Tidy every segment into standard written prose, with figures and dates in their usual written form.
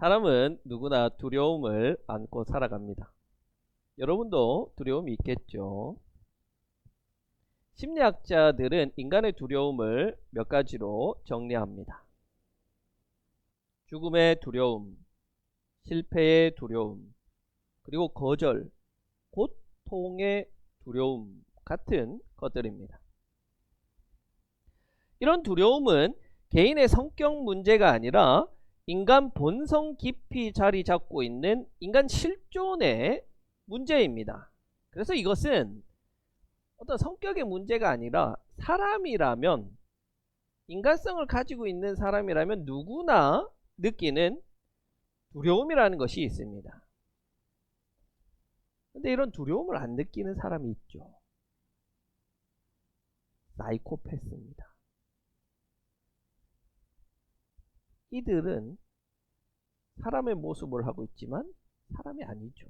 사람은 누구나 두려움을 안고 살아갑니다. 여러분도 두려움이 있겠죠? 심리학자들은 인간의 두려움을 몇 가지로 정리합니다. 죽음의 두려움, 실패의 두려움, 그리고 거절, 고통의 두려움 같은 것들입니다. 이런 두려움은 개인의 성격 문제가 아니라 인간 본성 깊이 자리 잡고 있는 인간 실존의 문제입니다. 그래서 이것은 어떤 성격의 문제가 아니라 사람이라면, 인간성을 가지고 있는 사람이라면 누구나 느끼는 두려움이라는 것이 있습니다. 근데 이런 두려움을 안 느끼는 사람이 있죠. 사이코패스입니다. 이들은 사람의 모습을 하고 있지만 사람이 아니죠.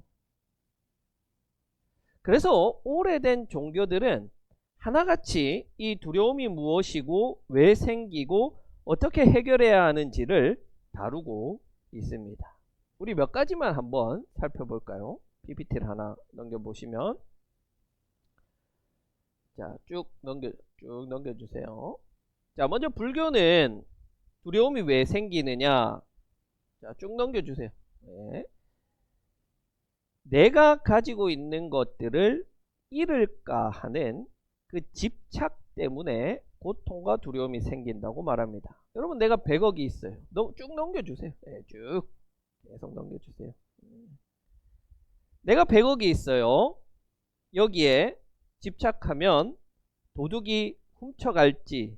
그래서 오래된 종교들은 하나같이 이 두려움이 무엇이고 왜 생기고 어떻게 해결해야 하는지를 다루고 있습니다. 우리 몇 가지만 한번 살펴볼까요? PPT를 하나 넘겨보시면, 자, 쭉 넘겨주세요. 자, 먼저 불교는 두려움이 왜 생기느냐? 자, 쭉 넘겨주세요. 네. 내가 가지고 있는 것들을 잃을까 하는 그 집착 때문에 고통과 두려움이 생긴다고 말합니다. 여러분, 내가 100억이 있어요. 쭉 넘겨주세요. 네, 쭉 계속 넘겨주세요. 내가 100억이 있어요. 여기에 집착하면 도둑이 훔쳐갈지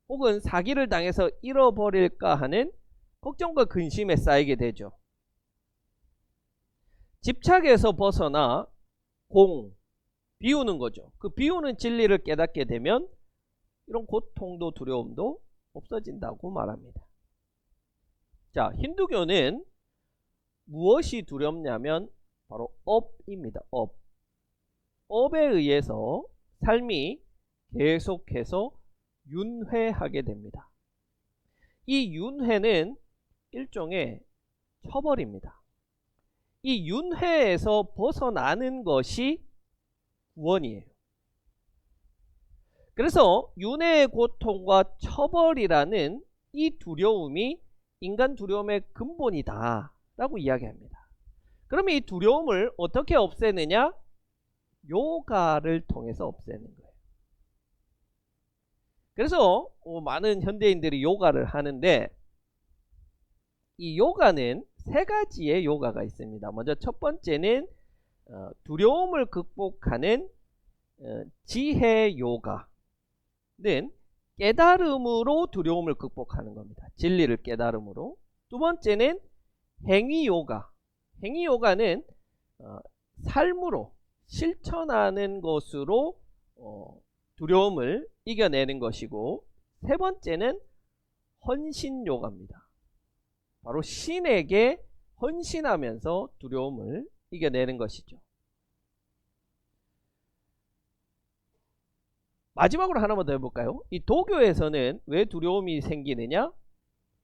혹은 사기를 당해서 잃어버릴까 하는 걱정과 근심에 쌓이게 되죠. 집착에서 벗어나 비우는 거죠. 그 비우는 진리를 깨닫게 되면 이런 고통도 두려움도 없어진다고 말합니다. 자, 힌두교는 무엇이 두렵냐면 바로 업입니다. 업에 의해서 삶이 계속해서 윤회하게 됩니다. 이 윤회는 일종의 처벌입니다. 이 윤회에서 벗어나는 것이 구원이에요. 그래서 윤회의 고통과 처벌이라는 이 두려움이 인간 두려움의 근본이다 라고 이야기합니다. 그러면 이 두려움을 어떻게 없애느냐? 요가를 통해서 없애는 거예요. 그래서 많은 현대인들이 요가를 하는데, 이 요가는 3가지의 요가가 있습니다. 먼저 첫 번째는 두려움을 극복하는 지혜 요가는 깨달음으로 두려움을 극복하는 겁니다. 진리를 깨달음으로. 두 번째는 행위 요가. 행위 요가는 삶으로 실천하는 것으로 두려움을 이겨내는 것이고, 세 번째는 헌신 요가입니다. 바로 신에게 헌신하면서 두려움을 이겨내는 것이죠. 마지막으로 하나만 더 해볼까요? 이 도교에서는 왜 두려움이 생기느냐?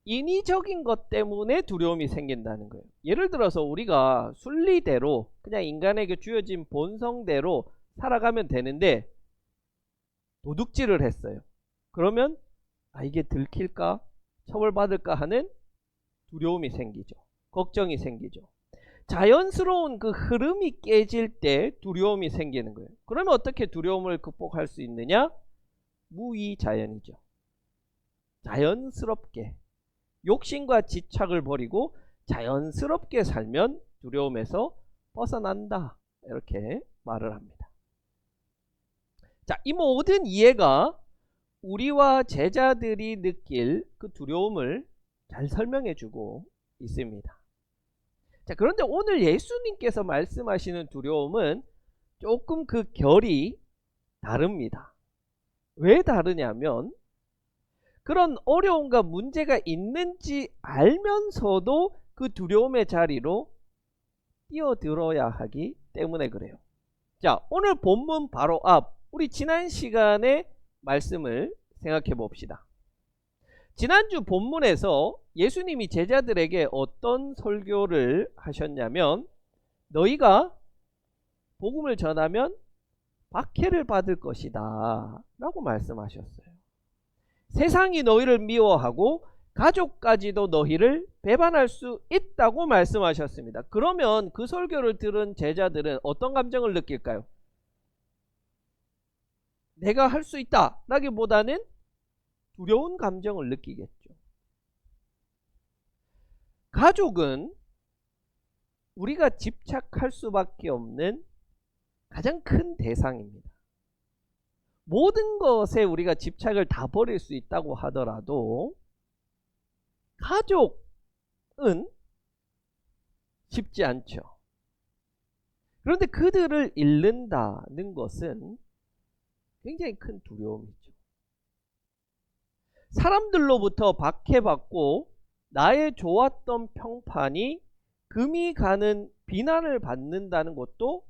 인위적인 것 때문에 두려움이 생긴다는 거예요. 예를 들어서 우리가 순리대로 그냥 인간에게 주어진 본성대로 살아가면 되는데 도둑질을 했어요. 그러면 이게 들킬까? 처벌받을까 하는 두려움이 생기죠. 걱정이 생기죠. 자연스러운 그 흐름이 깨질 때 두려움이 생기는 거예요. 그러면 어떻게 두려움을 극복할 수 있느냐? 무의자연이죠. 자연스럽게 욕심과 집착을 버리고 자연스럽게 살면 두려움에서 벗어난다, 이렇게 말을 합니다. 자, 이 모든 이해가 우리와 제자들이 느낄 그 두려움을 잘 설명해 주고 있습니다. 자, 그런데 오늘 예수님께서 말씀하시는 두려움은 조금 그 결이 다릅니다. 왜 다르냐면, 그런 어려움과 문제가 있는지 알면서도 그 두려움의 자리로 뛰어들어야 하기 때문에 그래요. 자, 오늘 본문 바로 앞, 우리 지난 시간의 말씀을 생각해 봅시다. 지난주 본문에서 예수님이 제자들에게 어떤 설교를 하셨냐면 너희가 복음을 전하면 박해를 받을 것이다 라고 말씀하셨어요. 세상이 너희를 미워하고 가족까지도 너희를 배반할 수 있다고 말씀하셨습니다. 그러면 그 설교를 들은 제자들은 어떤 감정을 느낄까요? 내가 할 수 있다 라기보다는 두려운 감정을 느끼겠죠. 가족은 우리가 집착할 수밖에 없는 가장 큰 대상입니다. 모든 것에 우리가 집착을 다 버릴 수 있다고 하더라도 가족은 쉽지 않죠. 그런데 그들을 잃는다는 것은 굉장히 큰 두려움이죠. 사람들로부터 박해받고 나의 좋았던 평판이 금이 가는 비난을 받는다는 것도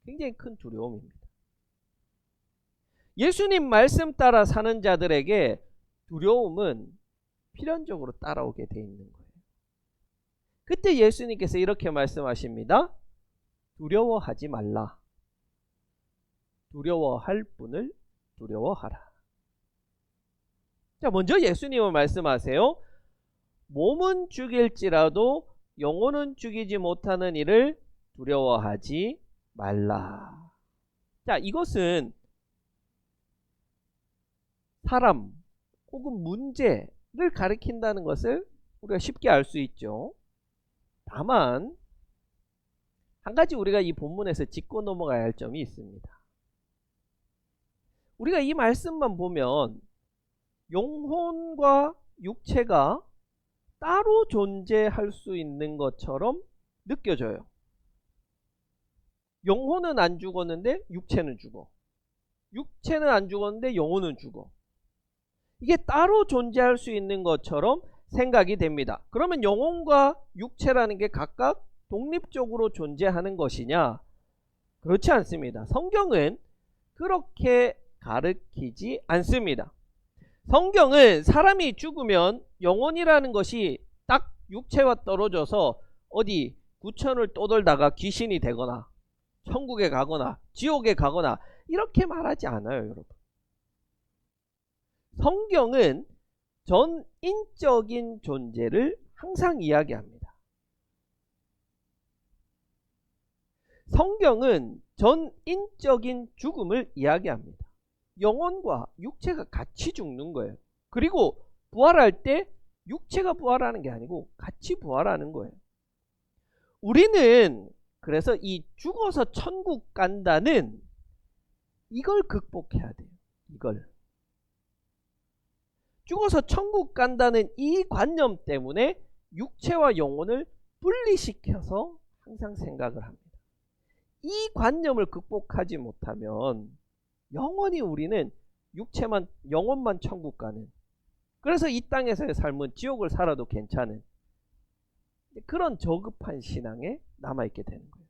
굉장히 큰 두려움입니다. 예수님 말씀 따라 사는 자들에게 두려움은 필연적으로 따라오게 돼 있는 거예요. 그때 예수님께서 이렇게 말씀하십니다. 두려워하지 말라. 두려워할 분을 두려워하라. 자, 먼저 예수님은 말씀하세요. 몸은 죽일지라도 영혼은 죽이지 못하는 이를 두려워하지 말라. 자, 이것은 사람 혹은 문제를 가리킨다는 것을 우리가 쉽게 알 수 있죠. 다만 한 가지 우리가 이 본문에서 짚고 넘어가야 할 점이 있습니다. 우리가 이 말씀만 보면 영혼과 육체가 따로 존재할 수 있는 것처럼 느껴져요. 영혼은 안 죽었는데 육체는 죽어. 육체는 안 죽었는데 영혼은 죽어. 이게 따로 존재할 수 있는 것처럼 생각이 됩니다. 그러면 영혼과 육체라는 게 각각 독립적으로 존재하는 것이냐? 그렇지 않습니다. 성경은 그렇게 가르치지 않습니다. 성경은 사람이 죽으면 영혼이라는 것이 딱 육체와 떨어져서 어디 구천을 떠돌다가 귀신이 되거나 천국에 가거나 지옥에 가거나 이렇게 말하지 않아요, 여러분. 성경은 전인적인 존재를 항상 이야기합니다. 성경은 전인적인 죽음을 이야기합니다. 영혼과 육체가 같이 죽는 거예요. 그리고 부활할 때 육체가 부활하는 게 아니고 같이 부활하는 거예요. 우리는 그래서 이 죽어서 천국 간다는 이걸 극복해야 돼요. 이걸. 죽어서 천국 간다는 이 관념 때문에 육체와 영혼을 분리시켜서 항상 생각을 합니다. 이 관념을 극복하지 못하면 영원히 우리는 육체만, 영혼만 천국 가는, 그래서 이 땅에서의 삶은 지옥을 살아도 괜찮은 그런 저급한 신앙에 남아있게 되는 거예요.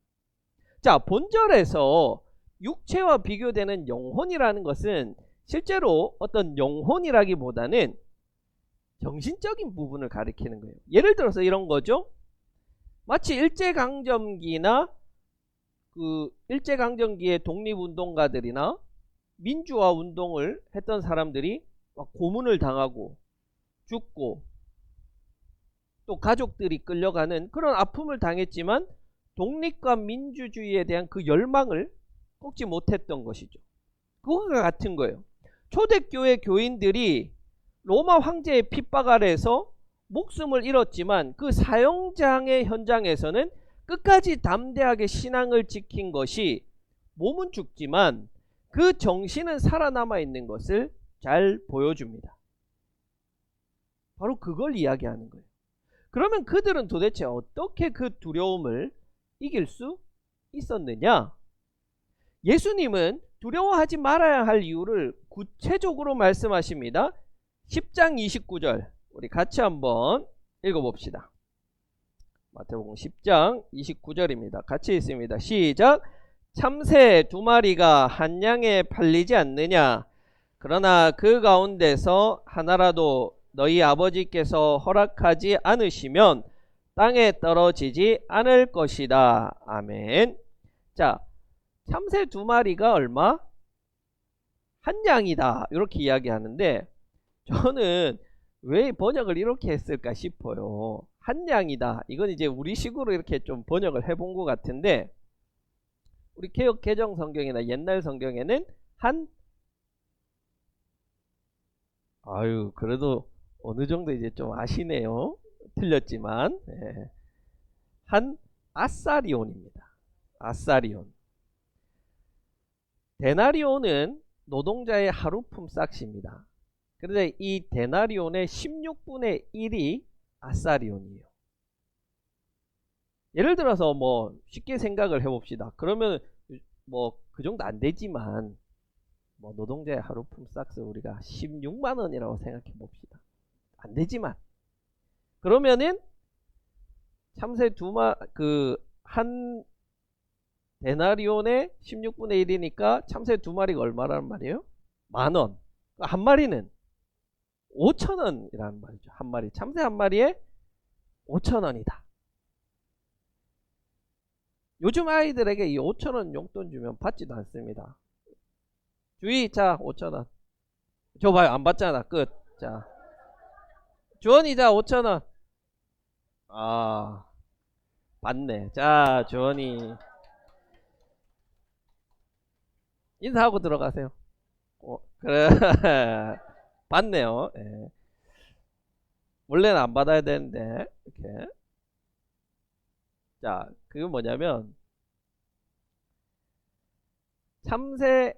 자, 본절에서 육체와 비교되는 영혼이라는 것은 실제로 어떤 영혼이라기보다는 정신적인 부분을 가리키는 거예요. 예를 들어서 이런 거죠. 마치 일제강점기나 일제강점기의 독립운동가들이나 민주화 운동을 했던 사람들이 막 고문을 당하고 죽고 또 가족들이 끌려가는 그런 아픔을 당했지만 독립과 민주주의에 대한 그 열망을 꺾지 못했던 것이죠. 그거와 같은 거예요. 초대교회 교인들이 로마 황제의 핍박 아래에서 목숨을 잃었지만 그 사형장의 현장에서는 끝까지 담대하게 신앙을 지킨 것이 몸은 죽지만 그 정신은 살아남아 있는 것을 잘 보여줍니다. 바로 그걸 이야기하는 거예요. 그러면 그들은 도대체 어떻게 그 두려움을 이길 수 있었느냐? 예수님은 두려워하지 말아야 할 이유를 구체적으로 말씀하십니다. 10장 29절 우리 같이 한번 읽어봅시다. 마태복음 10장 29절입니다. 같이 읽습니다. 시작. 참새 2마리가 한 양에 팔리지 않느냐? 그러나 그 가운데서 하나라도 너희 아버지께서 허락하지 않으시면 땅에 떨어지지 않을 것이다. 아멘. 자, 참새 2마리가 얼마? 한 양이다. 이렇게 이야기하는데 저는 왜 번역을 이렇게 했을까 싶어요. 한 양이다. 이건 이제 우리식으로 이렇게 좀 번역을 해본 것 같은데 우리 개역 개정 성경이나 옛날 성경에는 그래도 어느 정도 이제 좀 아시네요. 틀렸지만 한 아사리온입니다. 아사리온. 데나리온은 노동자의 하루품 싹시입니다. 그런데 이 데나리온의 16분의 1이 아사리온이에요. 예를 들어서 뭐 쉽게 생각을 해봅시다. 그러면 뭐 그 정도 안 되지만 뭐 노동자의 하루품 싹스 우리가 16만 원이라고 생각해 봅시다. 안 되지만 그러면은 참새 한 데나리온의 16분의 1이니까 참새 2마리가 얼마라는 말이에요? 10,000원. 한 마리는 5,000원이라는 말이죠. 한 마리. 참새 한 마리에 5,000원이다. 요즘 아이들에게 이 5,000원 용돈 주면 받지도 않습니다. 주의, 자, 5,000원. 줘봐요. 안 받잖아. 끝. 자. 주원이, 자, 5,000원. 아, 받네. 자, 주원이. 인사하고 들어가세요. 그래. 받네요. 예. 원래는 안 받아야 되는데, 이렇게. 자, 그게 뭐냐면, 참새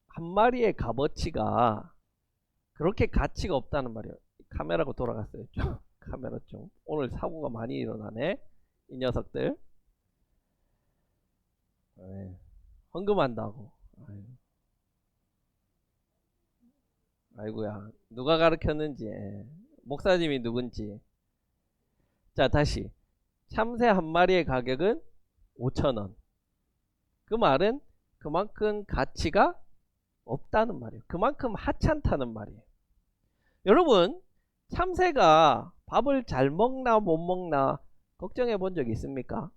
한 마리의 값어치가 그렇게 가치가 없다는 말이에요. 카메라가 돌아갔어요. 좀. 카메라 좀. 오늘 사고가 많이 일어나네. 이 녀석들. 네. 헌금한다고. 아이고야. 누가 가르쳤는지. 목사님이 누군지. 자, 다시. 참새 한 마리의 가격은 5,000원. 그 말은 그만큼 가치가 없다는 말이에요. 그만큼 하찮다는 말이에요. 여러분, 참새가 밥을 잘 먹나 못 먹나 걱정해 본 적 있습니까?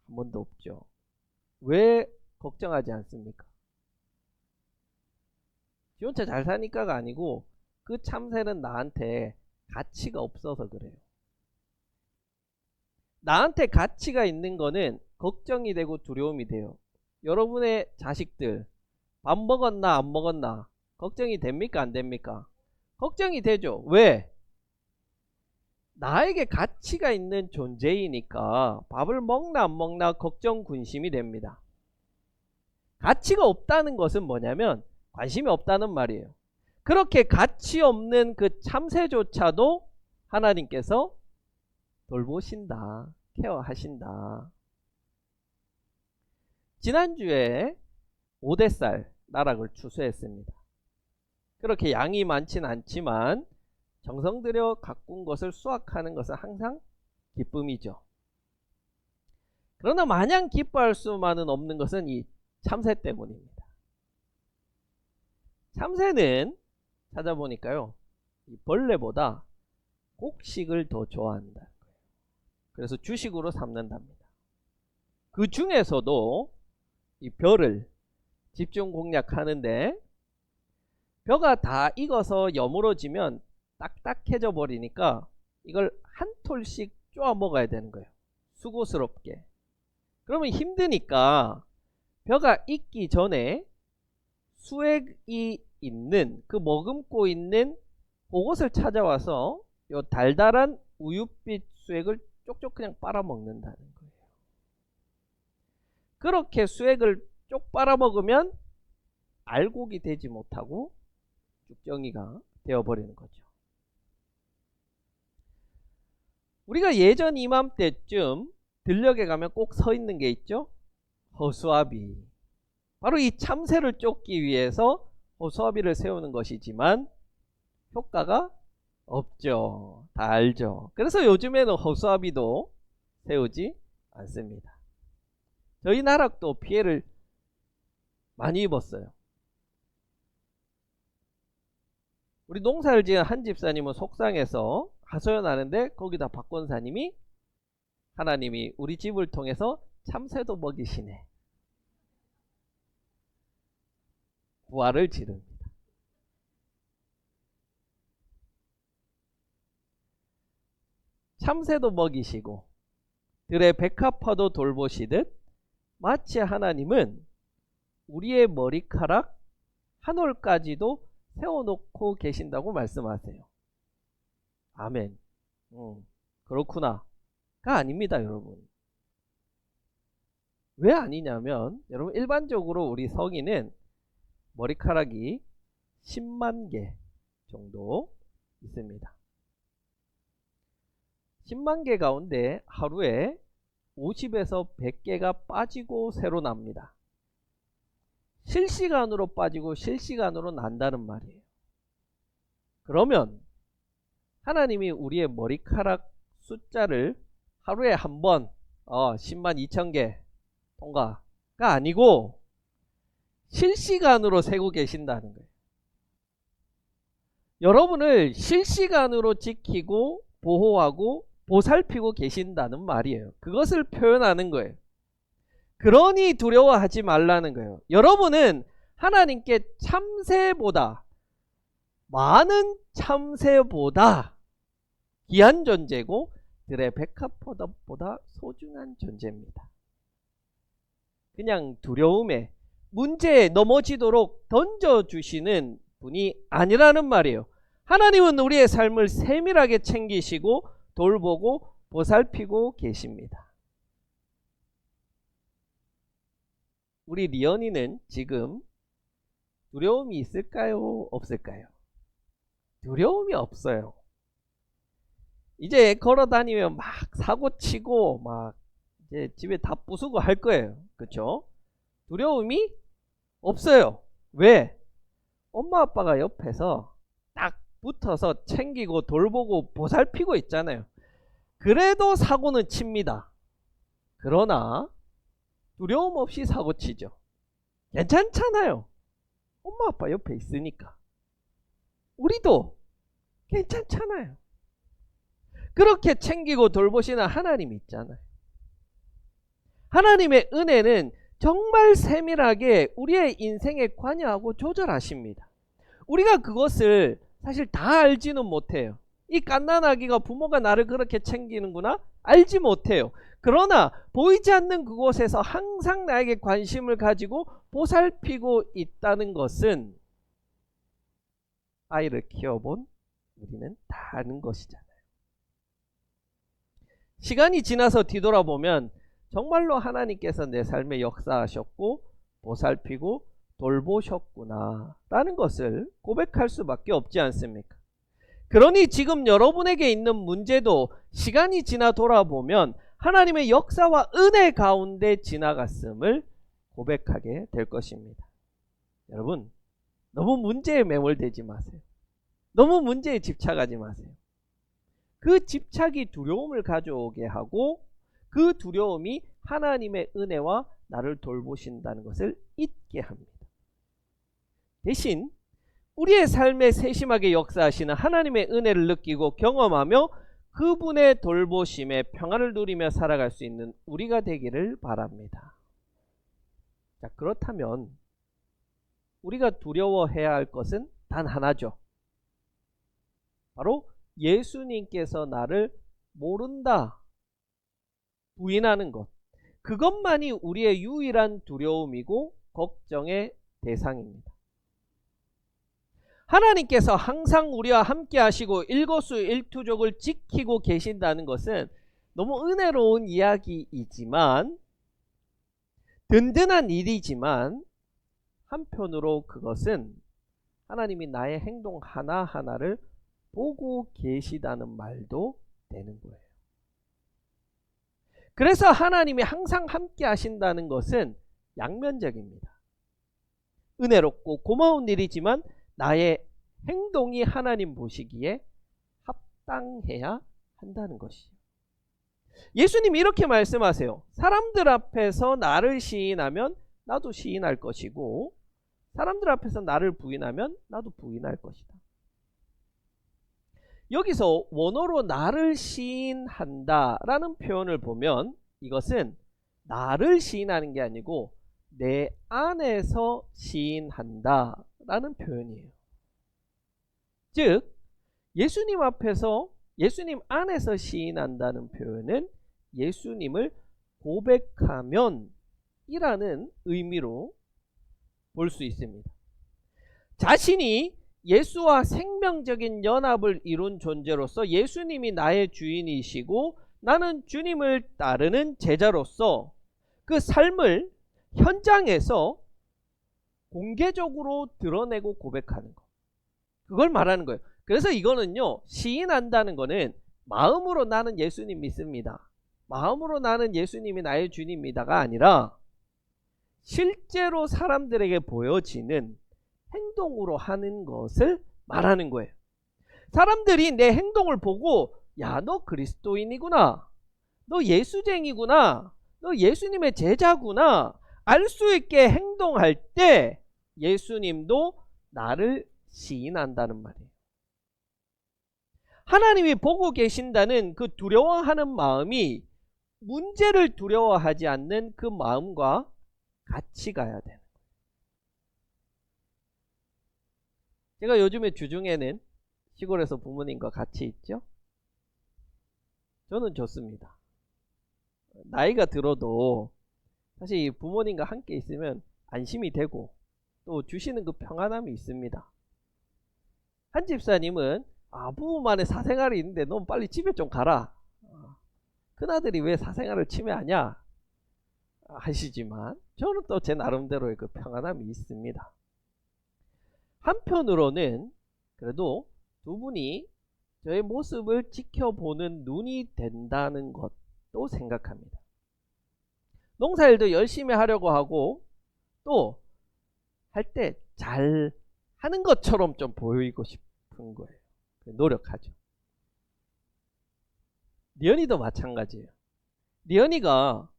한 번도 없죠. 왜 걱정하지 않습니까? 지 혼자 잘 사니까가 아니고 그 참새는 나한테 가치가 없어서 그래요. 나한테 가치가 있는 거는 걱정이 되고 두려움이 돼요. 여러분의 자식들 밥 먹었나 안 먹었나 걱정이 됩니까 안 됩니까? 걱정이 되죠. 왜? 나에게 가치가 있는 존재이니까 밥을 먹나 안 먹나 걱정 군심이 됩니다. 가치가 없다는 것은 뭐냐면 관심이 없다는 말이에요. 그렇게 가치 없는 그 참새조차도 하나님께서 돌보신다, 케어하신다. 지난주에 5대살 나락을 추수했습니다. 그렇게 양이 많진 않지만 정성 들여 가꾼 것을 수확하는 것은 항상 기쁨이죠. 그러나 마냥 기뻐할 수만은 없는 것은 이 참새 때문입니다. 참새는 찾아보니까요, 이 벌레보다 곡식을 더 좋아한다. 그래서 주식으로 삼는답니다. 그 중에서도 이 벼를 집중 공략하는데 벼가 다 익어서 여물어지면 딱딱해져 버리니까 이걸 한 톨씩 쪼아 먹어야 되는 거예요. 수고스럽게. 그러면 힘드니까 벼가 익기 전에 수액이 있는 그 머금고 있는 그것을 찾아와서 요 달달한 우윳빛 수액을 쪽쪽 그냥 빨아먹는다는 거예요. 그렇게 수액을 쪽 빨아먹으면 알곡이 되지 못하고 쭉정이가 되어버리는 거죠. 우리가 예전 이맘때쯤 들녘에 가면 꼭 서 있는 게 있죠. 허수아비. 바로 이 참새를 쫓기 위해서 허수아비를 세우는 것이지만 효과가 없죠. 다 알죠. 그래서 요즘에는 허수아비도 세우지 않습니다. 저희 나락도 피해를 많이 입었어요. 우리 농사를 지은 한 집사님은 속상해서 하소연하는데 거기다 박 권사님이 하나님이 우리 집을 통해서 참새도 먹이시네. 부활을 지릅니다. 참새도 먹이시고 들의 백합화도 돌보시듯 마치 하나님은 우리의 머리카락 한 올까지도 세워놓고 계신다고 말씀하세요. 아멘. 그렇구나 가 아닙니다, 여러분. 왜 아니냐면 여러분, 일반적으로 우리 성인은 머리카락이 10만 개 정도 있습니다. 10만 개 가운데 하루에 50에서 100개가 빠지고 새로 납니다. 실시간으로 빠지고 실시간으로 난다는 말이에요. 그러면 하나님이 우리의 머리카락 숫자를 하루에 한 번 10만 2천 개 통과가 아니고 실시간으로 세고 계신다는 거예요. 여러분을 실시간으로 지키고 보호하고 보살피고 계신다는 말이에요. 그것을 표현하는 거예요. 그러니 두려워하지 말라는 거예요. 여러분은 하나님께 참새보다, 많은 참새보다 귀한 존재고 들의 백합화보다 소중한 존재입니다. 그냥 두려움에, 문제에 넘어지도록 던져주시는 분이 아니라는 말이에요. 하나님은 우리의 삶을 세밀하게 챙기시고 돌보고 보살피고 계십니다. 우리 리언이는 지금 두려움이 있을까요? 없을까요? 두려움이 없어요. 이제 걸어 다니면 막 사고 치고 막 이제 집에 다 부수고 할 거예요. 그렇죠? 두려움이 없어요. 왜? 엄마 아빠가 옆에서 딱 붙어서 챙기고 돌보고 보살피고 있잖아요. 그래도 사고는 칩니다. 그러나 두려움 없이 사고 치죠. 괜찮잖아요. 엄마 아빠 옆에 있으니까. 우리도 괜찮잖아요. 그렇게 챙기고 돌보시는 하나님이 있잖아요. 하나님의 은혜는 정말 세밀하게 우리의 인생에 관여하고 조절하십니다. 우리가 그것을 사실 다 알지는 못해요. 이 갓난아기가 부모가 나를 그렇게 챙기는구나 알지 못해요. 그러나 보이지 않는 그곳에서 항상 나에게 관심을 가지고 보살피고 있다는 것은 아이를 키워본 우리는 다 아는 것이잖아요. 시간이 지나서 뒤돌아보면 정말로 하나님께서 내 삶에 역사하셨고 보살피고 돌보셨구나 라는 것을 고백할 수밖에 없지 않습니까? 그러니 지금 여러분에게 있는 문제도 시간이 지나 돌아보면 하나님의 역사와 은혜 가운데 지나갔음을 고백하게 될 것입니다. 여러분, 너무 문제에 매몰되지 마세요. 너무 문제에 집착하지 마세요. 그 집착이 두려움을 가져오게 하고 그 두려움이 하나님의 은혜와 나를 돌보신다는 것을 잊게 합니다. 대신 우리의 삶에 세심하게 역사하시는 하나님의 은혜를 느끼고 경험하며 그분의 돌보심에 평안을 누리며 살아갈 수 있는 우리가 되기를 바랍니다. 자, 그렇다면 우리가 두려워해야 할 것은 단 하나죠. 바로 예수님께서 나를 모른다 부인하는 것. 그것만이 우리의 유일한 두려움이고 걱정의 대상입니다. 하나님께서 항상 우리와 함께 하시고 일거수일투족을 지키고 계신다는 것은 너무 은혜로운 이야기이지만, 든든한 일이지만 한편으로 그것은 하나님이 나의 행동 하나하나를 보고 계시다는 말도 되는 거예요. 그래서 하나님이 항상 함께 하신다는 것은 양면적입니다. 은혜롭고 고마운 일이지만 나의 행동이 하나님 보시기에 합당해야 한다는 것이죠. 예수님이 이렇게 말씀하세요. 사람들 앞에서 나를 시인하면 나도 시인할 것이고 사람들 앞에서 나를 부인하면 나도 부인할 것이다. 여기서 원어로 나를 시인한다 라는 표현을 보면 이것은 나를 시인하는 게 아니고 내 안에서 시인한다 라는 표현이에요. 즉 예수님 앞에서 예수님 안에서 시인한다는 표현은 예수님을 고백하면 이라는 의미로 볼 수 있습니다. 자신이 예수와 생명적인 연합을 이룬 존재로서 예수님이 나의 주인이시고 나는 주님을 따르는 제자로서 그 삶을 현장에서 공개적으로 드러내고 고백하는 것, 그걸 말하는 거예요. 그래서 이거는요, 시인한다는 거는 마음으로 나는 예수님 믿습니다, 마음으로 나는 예수님이 나의 주님입니다가 아니라 실제로 사람들에게 보여지는 행동으로 하는 것을 말하는 거예요. 사람들이 내 행동을 보고 야, 너 그리스도인이구나, 너 예수쟁이구나, 너 예수님의 제자구나 알 수 있게 행동할 때 예수님도 나를 시인한다는 말이에요. 하나님이 보고 계신다는 그 두려워하는 마음이 문제를 두려워하지 않는 그 마음과 같이 가야 되는 거예요. 제가 요즘에 주중에는 시골에서 부모님과 같이 있죠. 저는 좋습니다. 나이가 들어도 사실 부모님과 함께 있으면 안심이 되고 또 주시는 그 평안함이 있습니다. 한 집사님은 부부만의 사생활이 있는데 넌 빨리 집에 좀 가라, 큰아들이 왜 사생활을 침해하냐 하시지만 저는 또 제 나름대로의 그 평안함이 있습니다. 한편으로는 그래도 두 분이 저의 모습을 지켜보는 눈이 된다는 것도 생각합니다. 농사일도 열심히 하려고 하고 또 할 때 잘 하는 것처럼 좀 보이고 싶은 거예요. 노력하죠. 리언이도 마찬가지예요. 리언이가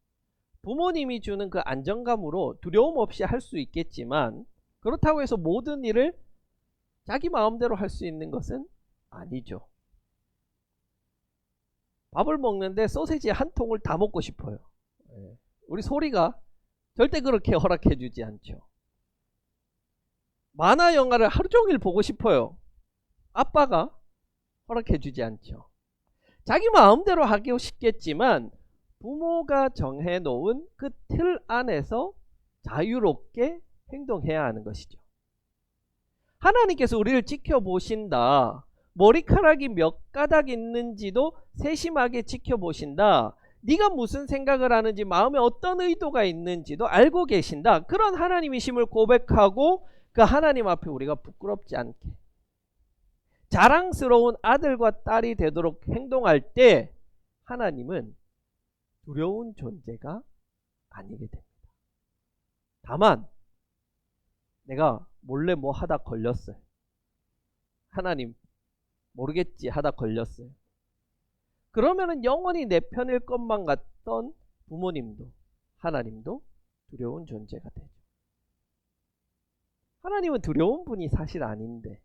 부모님이 주는 그 안정감으로 두려움 없이 할 수 있겠지만 그렇다고 해서 모든 일을 자기 마음대로 할 수 있는 것은 아니죠. 밥을 먹는데 소세지 한 통을 다 먹고 싶어요. 우리 소리가 절대 그렇게 허락해 주지 않죠. 만화 영화를 하루 종일 보고 싶어요. 아빠가 허락해 주지 않죠. 자기 마음대로 하기 싶겠지만 부모가 정해 놓은 그 틀 안에서 자유롭게 행동해야 하는 것이죠. 하나님께서 우리를 지켜보신다, 머리카락이 몇 가닥 있는지도 세심하게 지켜보신다, 네가 무슨 생각을 하는지 마음에 어떤 의도가 있는지도 알고 계신다, 그런 하나님이심을 고백하고 그 하나님 앞에 우리가 부끄럽지 않게 자랑스러운 아들과 딸이 되도록 행동할 때 하나님은 두려운 존재가 아니게 됩니다. 다만 내가 몰래 뭐 하다 걸렸어요. 하나님 모르겠지 하다 걸렸어요. 그러면은 영원히 내 편일 것만 같던 부모님도 하나님도 두려운 존재가 되죠. 하나님은 두려운 분이 사실 아닌데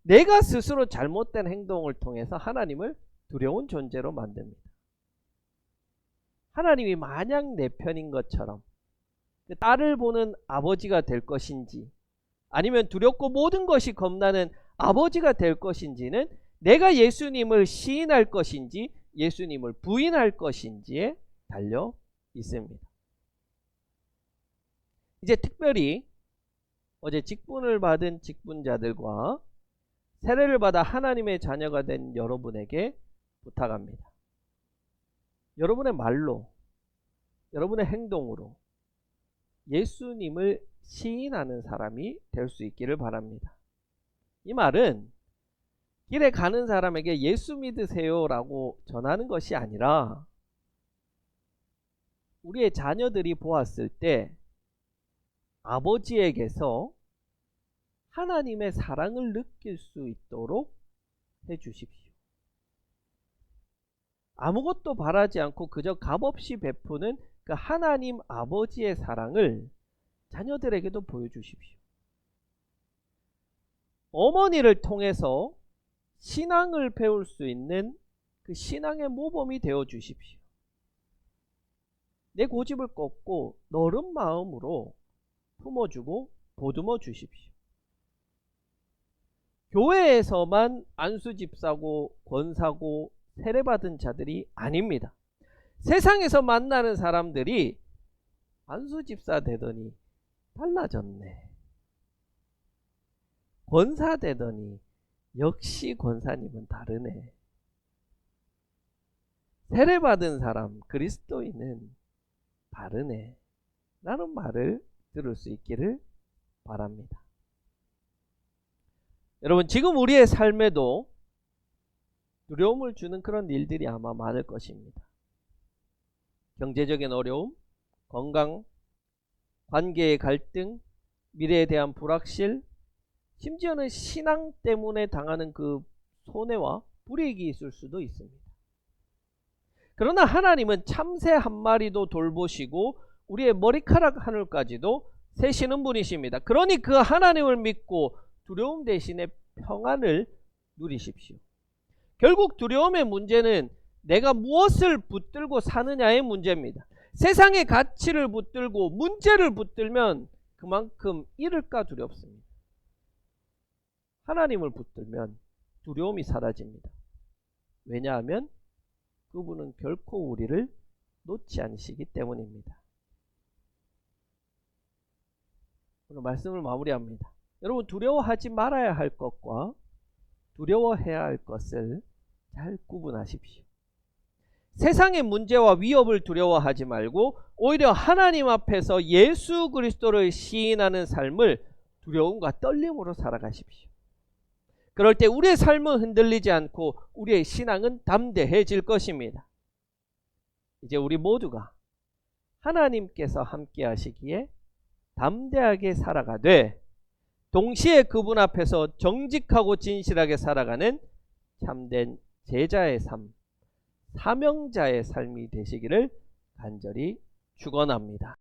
내가 스스로 잘못된 행동을 통해서 하나님을 두려운 존재로 만듭니다. 하나님이 마냥 내 편인 것처럼 딸을 보는 아버지가 될 것인지 아니면 두렵고 모든 것이 겁나는 아버지가 될 것인지는 내가 예수님을 시인할 것인지 예수님을 부인할 것인지에 달려 있습니다. 이제 특별히 어제 직분을 받은 직분자들과 세례를 받아 하나님의 자녀가 된 여러분에게 부탁합니다. 여러분의 말로, 여러분의 행동으로 예수님을 시인하는 사람이 될 수 있기를 바랍니다. 이 말은 길에 가는 사람에게 예수 믿으세요 라고 전하는 것이 아니라 우리의 자녀들이 보았을 때 아버지에게서 하나님의 사랑을 느낄 수 있도록 해주십시오. 아무것도 바라지 않고 그저 값없이 베푸는 그 하나님 아버지의 사랑을 자녀들에게도 보여주십시오. 어머니를 통해서 신앙을 배울 수 있는 그 신앙의 모범이 되어 주십시오. 내 고집을 꺾고 너른 마음으로 품어주고 보듬어 주십시오. 교회에서만 안수집사고 권사고 세례받은 자들이 아닙니다. 세상에서 만나는 사람들이 안수집사 되더니 달라졌네. 권사 되더니 역시 권사님은 다르네. 세례받은 사람 그리스도인은 다르네. 라는 말을 들을 수 있기를 바랍니다. 여러분, 지금 우리의 삶에도 두려움을 주는 그런 일들이 아마 많을 것입니다. 경제적인 어려움, 건강, 관계의 갈등, 미래에 대한 불확실, 심지어는 신앙 때문에 당하는 그 손해와 불이익이 있을 수도 있습니다. 그러나 하나님은 참새 한 마리도 돌보시고 우리의 머리카락 하늘까지도 세시는 분이십니다. 그러니 그 하나님을 믿고 두려움 대신에 평안을 누리십시오. 결국 두려움의 문제는 내가 무엇을 붙들고 사느냐의 문제입니다. 세상의 가치를 붙들고 문제를 붙들면 그만큼 잃을까 두렵습니다. 하나님을 붙들면 두려움이 사라집니다. 왜냐하면 그분은 결코 우리를 놓지 않으시기 때문입니다. 오늘 말씀을 마무리합니다. 여러분, 두려워하지 말아야 할 것과 두려워해야 할 것을 잘 구분하십시오. 세상의 문제와 위협을 두려워하지 말고 오히려 하나님 앞에서 예수 그리스도를 시인하는 삶을 두려움과 떨림으로 살아가십시오. 그럴 때 우리의 삶은 흔들리지 않고 우리의 신앙은 담대해질 것입니다. 이제 우리 모두가 하나님께서 함께 하시기에 담대하게 살아가되 동시에 그분 앞에서 정직하고 진실하게 살아가는 참된 제자의 삶, 사명자의 삶이 되시기를 간절히 축원합니다.